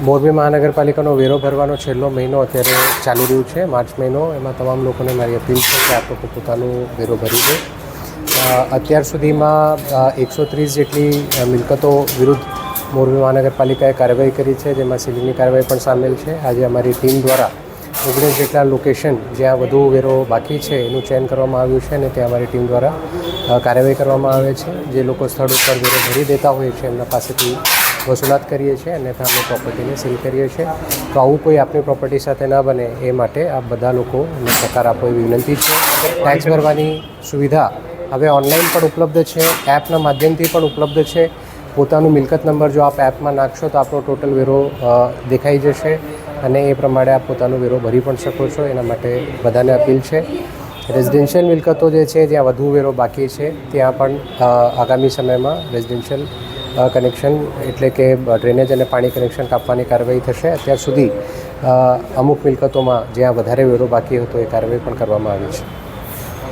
મોરબી મહાનગરપાલિકાનો વેરો ભરવાનો છેલ્લો મહિનો અત્યારે ચાલી રહ્યું છે, માર્ચ મહિનો. એમાં તમામ લોકોને મારી અપીલ છે કે આપ લોકો પોતાનું વેરો ભરી દે. અત્યાર સુધીમાં 130 જેટલી મિલકતો વિરુદ્ધ મોરબી મહાનગરપાલિકાએ કાર્યવાહી કરી છે, જેમાં સીલિંગની કાર્યવાહી પણ સામેલ છે. આજે અમારી ટીમ દ્વારા 19 જેટલા લોકેશન જ્યાં વધુ વેરો બાકી છે એનું ચયન કરવામાં આવ્યું છે અને ત્યાં અમારી ટીમ દ્વારા કાર્યવાહી કરવામાં આવે છે. જે લોકો સ્થળ ઉપર વેરો ભરી દેતા હોય છે એમના પાસેથી વસૂલાત કરીએ છીએ અને અમે પ્રોપર્ટીને સીલ કરીએ છીએ. તો આવું કોઈ આપણી પ્રોપર્ટી સાથે ન બને એ માટે આપ બધા લોકોને સહકાર આપો એવી વિનંતી છે. ટેક્સ ભરવાની સુવિધા હવે ઓનલાઈન પણ ઉપલબ્ધ છે, એપના માધ્યમથી પણ ઉપલબ્ધ છે. પોતાનું મિલકત નંબર જો આપ એપમાં નાખશો તો આપણો ટોટલ વેરો દેખાઈ જશે અને એ પ્રમાણે આપ પોતાનો વેરો ભરી પણ શકો છો. એના માટે બધાને અપીલ છે. રેઝિડેન્શિયલ મિલકતો જે છે જ્યાં વધુ વેરો બાકી છે ત્યાં પણ આગામી સમયમાં રેઝિડેન્શિયલ કનેક્શન એટલે કે ડ્રેનેજ અને પાણી કનેક્શન કાપવાની કાર્યવાહી થશે. અત્યાર સુધી અમુક મિલકતોમાં જ્યાં વધારે વેરો બાકી હતો એ કાર્યવાહી પણ કરવામાં આવી છે.